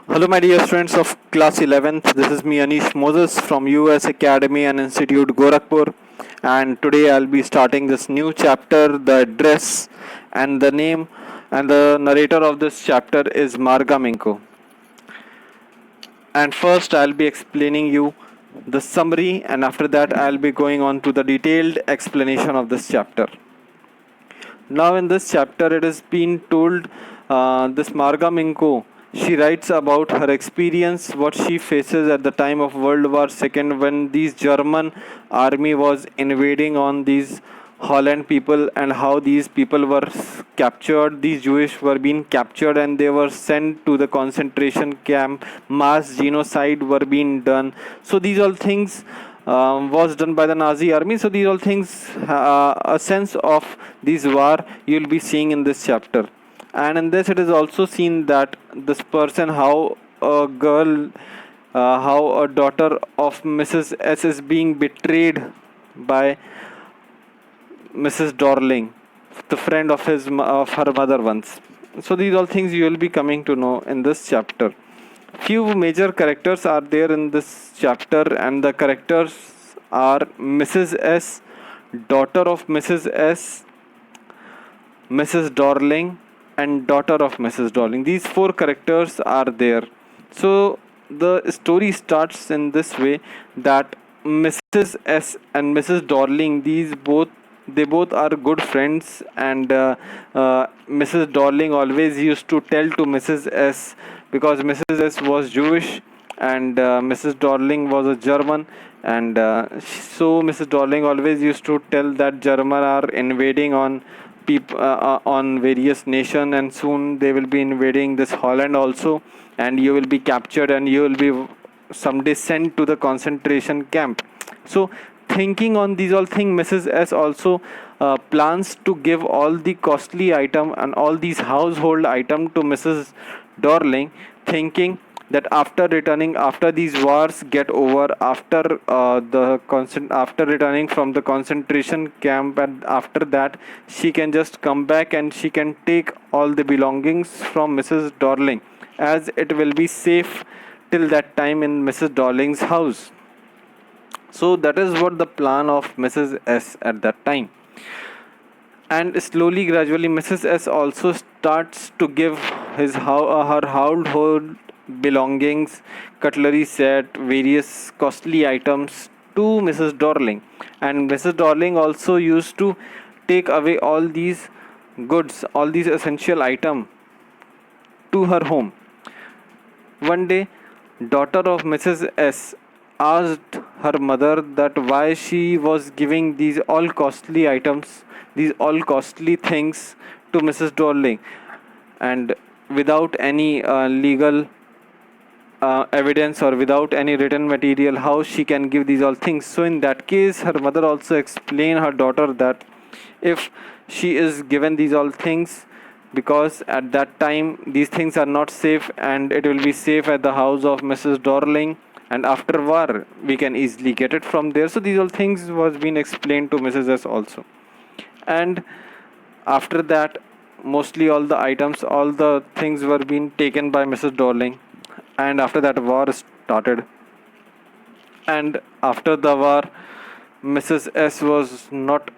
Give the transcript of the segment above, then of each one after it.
Hello, my dear students of class 11th. This is me, Anish Moses from US Academy and Institute Gorakhpur. And today I'll be starting this new chapter, the address and the name. And the narrator of this chapter is Marga Minko. And first, I'll be explaining you the summary, and after that, I'll be going on to the detailed explanation of this chapter. Now, in this chapter, it is being told this Marga Minko. She writes about her experience, what she faces at the time of World War II when these German army was invading on these Holland people, and how these people were captured. These Jewish were being captured and they were sent to the concentration camp. Mass genocide were being done. So these all things was done by the Nazi army. So these all things, a sense of this war you'll be seeing in this chapter. And in this, it is also seen that this person, how a girl, how a daughter of Mrs. S is being betrayed by Mrs. Dorling, the friend of her mother once. So these all things you will be coming to know in this chapter. Few major characters are there in this chapter, and the characters are Mrs. S, daughter of Mrs. S, Mrs. Dorling, and daughter of Mrs. Dorling. These four characters are there. So the story starts in this way that Mrs. S and Mrs. Dorling, they both are good friends, and Mrs. Dorling always used to tell to Mrs. S, because Mrs. S was Jewish and Mrs. Dorling was a German, and so Mrs. Dorling always used to tell that German are invading on on various nation, and soon they will be invading this Holland also, and you will be captured and you will be someday sent to the concentration camp. So thinking on these all things, Mrs. S also plans to give all the costly item and all these household item to Mrs. Dorling, thinking that after returning, after these wars get over, after after returning from the concentration camp, and after that she can just come back and she can take all the belongings from Mrs. Dorling, as it will be safe till that time in Mrs. Dorling's house. So that is what the plan of Mrs. S at that time. And slowly, gradually, Mrs. S also starts to give her household belongings, cutlery set, various costly items to Mrs. Dorling. And Mrs. Dorling also used to take away all these goods, all these essential items to her home. One day, daughter of Mrs. S asked her mother that why she was giving these all costly items, these all costly things to Mrs. Dorling, and without any legal evidence or without any written material, how she can give these all things. So in that case, her mother also explained her daughter that if she is given these all things, because at that time these things are not safe and it will be safe at the house of Mrs. Dorling, and after war we can easily get it from there. So these all things was being explained to Mrs. S also. And after that, mostly all the items, all the things were being taken by Mrs. Dorling, and after that war started. And after the war, Mrs. S was not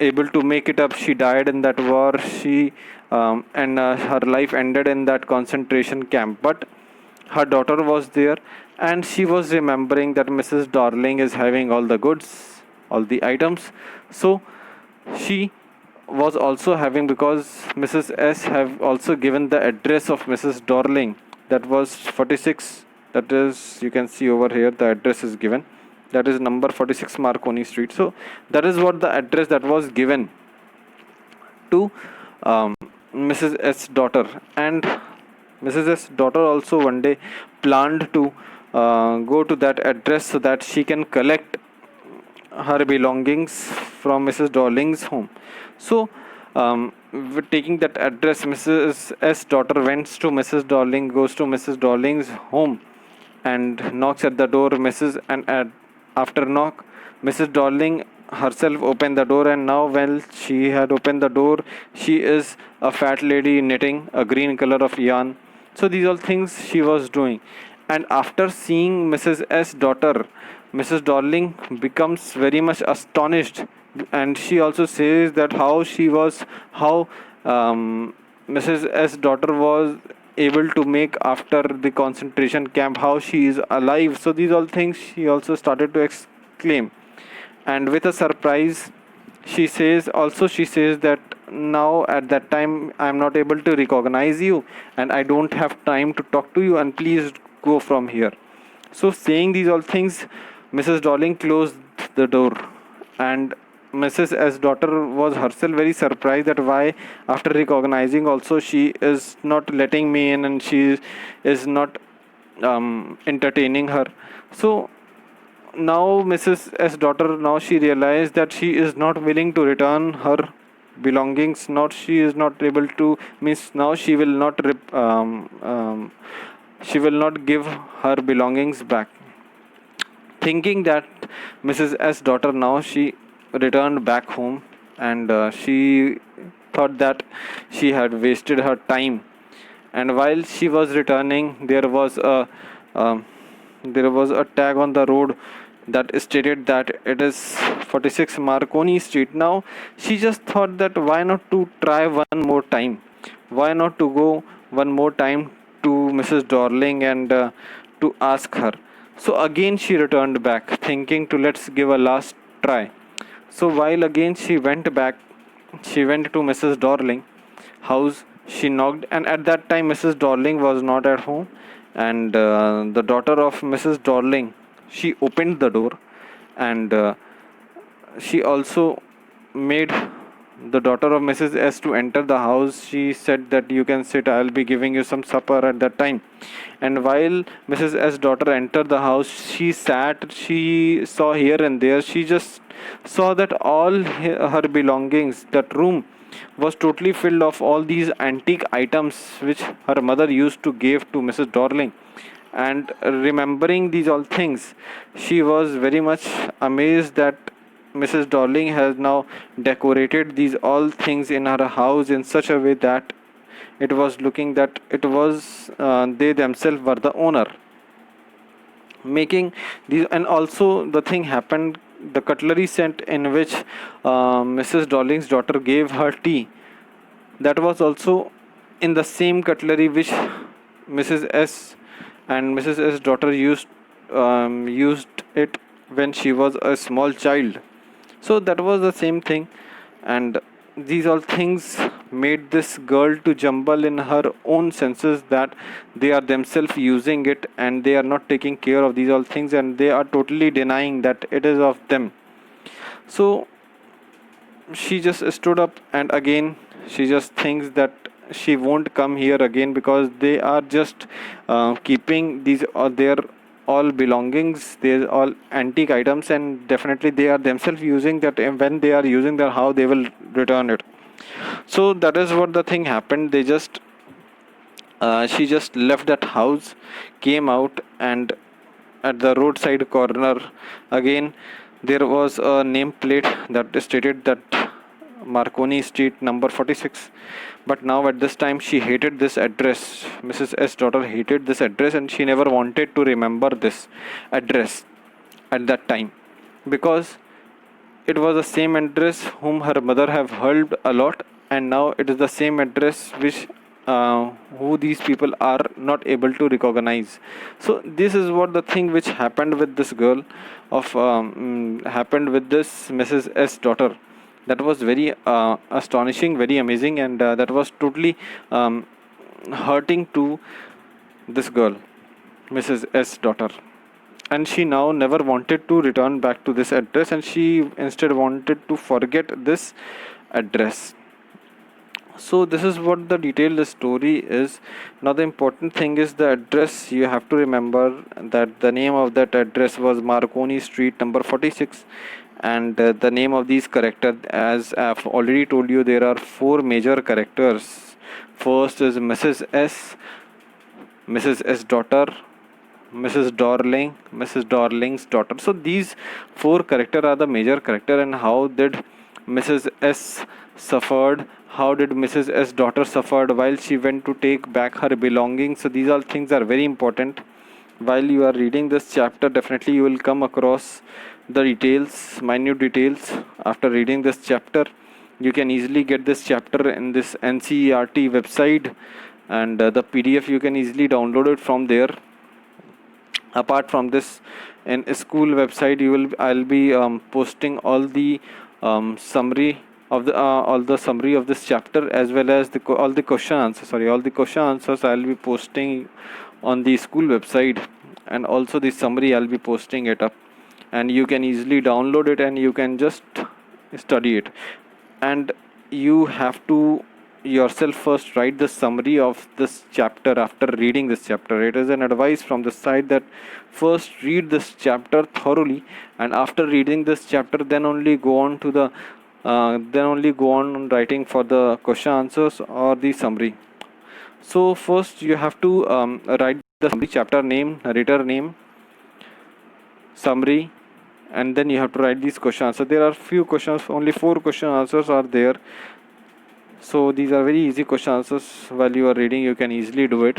able to make it up. She died in that war. She and her life ended in that concentration camp. But her daughter was there, and she was remembering that Mrs. Dorling is having all the goods, all the items. So she was also having, because Mrs. S have also given the address of Mrs. Dorling, that was 46. That is, you can see over here, the address is given. That is number 46 Marconi Street. So that is what the address that was given to Mrs. S daughter. And Mrs. S daughter also one day planned to go to that address so that she can collect her belongings from Mrs. Dorling's home. So with taking that address, Mrs. S daughter went to Mrs. Dorling, goes to Mrs. Dorling's home and knocks at the door. After knock, Mrs. Dorling herself opened the door, and now when she had opened the door, she is a fat lady knitting a green color of yarn, So these all things she was doing. And after seeing Mrs. S daughter, Mrs. Darling becomes very much astonished, and she also says that how Mrs. S daughter was able to make after the concentration camp, how she is alive. So these all things she also started to exclaim. And with a surprise, she says that now at that time I am not able to recognize you, and I don't have time to talk to you, and please go from here. So saying these all things, Mrs. Darling closed the door, and Mrs. S daughter was herself very surprised that why, after recognizing also, she is not letting me in, and she is not entertaining her. So now Mrs. S daughter, now she realized that she is not willing to return her belongings. Not she is not able to, means now she will not give her belongings back. Thinking that Mrs. S daughter, now she returned back home, and she thought that she had wasted her time. And while she was returning, um, there was a tag on the road that stated that it is 46 Marconi Street. Now she just thought that why not to try one more time, why not to go one more time to Mrs. Darling and to ask her. So again she returned back, thinking to let's give a last try. So while again she went back, she went to Mrs. Darling house. She knocked, and at that time Mrs. Darling was not at home, and the daughter of Mrs. Darling, she opened the door, and she also made the daughter of Mrs. S to enter the house. She said that you can sit, I'll be giving you some supper at that time. And while Mrs. S daughter entered the house, she sat, she saw here and there, she just saw that all her belongings, that room was totally filled of all these antique items which her mother used to give to Mrs. Darling. And remembering these all things, she was very much amazed that Mrs. Darling has now decorated these all things in her house in such a way that it was looking that it was they themselves were the owner, making these. And also the thing happened, the cutlery set in which Mrs. Darling's daughter gave her tea, that was also in the same cutlery which Mrs. S and Mrs. S daughter used it when she was a small child. So that was the same thing, and these all things made this girl to jumble in her own senses that they are themselves using it, and they are not taking care of these all things, and they are totally denying that it is of them. So she just stood up, and again she just thinks that she won't come here again because they are just keeping these their all belongings, they're all antique items, and definitely they are themselves using that, and when they are using that, how they will return it. So that is what the thing happened. They just she just left that house, came out, and at the roadside corner again there was a nameplate that stated that Marconi Street number 46. But now at this time she hated this address. Mrs. S daughter hated this address, and she never wanted to remember this address at that time, because it was the same address whom her mother have helped a lot, and now it is the same address which who these people are not able to recognize. So this is what the thing which happened with this girl of happened with this Mrs. S daughter. That was very astonishing, very amazing, and that was totally hurting to this girl, Mrs. S daughter. And she now never wanted to return back to this address, and she instead wanted to forget this address. So this is what the detailed story is. Now the important thing is the address. You have to remember that the name of that address was Marconi Street number 46, and the name of these characters, as I've already told you, there are four major characters. First is Mrs. S, Mrs. S daughter, Mrs. Darling, Mrs. Darling's daughter. So these four characters are the major character. And how did Mrs. S suffered? How did Mrs. S daughter suffered while she went to take back her belongings? So these all things are very important. While you are reading this chapter, definitely you will come across the details, minute details. After reading this chapter, you can easily get this chapter in this NCERT website, and the PDF you can easily download it from there. Apart from this, in school website, I'll be posting all the summary of the all the summary of this chapter, as well as all the question answers. All the question answers I'll be posting on the school website, and also the summary I'll be posting it up, and you can easily download it and you can just study it. And you have to yourself first write the summary of this chapter after reading this chapter. It is an advice from the side that first read this chapter thoroughly, and after reading this chapter, then only go on to the writing for the question answers or the summary. So first you have to write the summary, chapter name, narrator name, summary, and then you have to write these question answers. There are few questions, only 4 question answers are there. So these are very easy question answers. While you are reading, you can easily do it.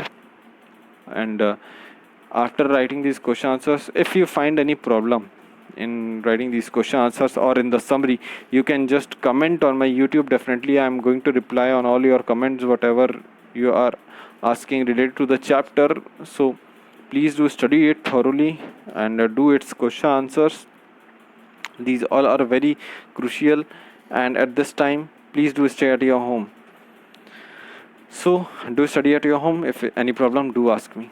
And after writing these question answers, if you find any problem in writing these question answers or in the summary, you can just comment on my YouTube. Definitely I am going to reply on all your comments, whatever you are asking related to the chapter. So please do study it thoroughly and do its question answers. These all are very crucial, and at this time, please do stay at your home. So do study at your home. If any problem, do ask me.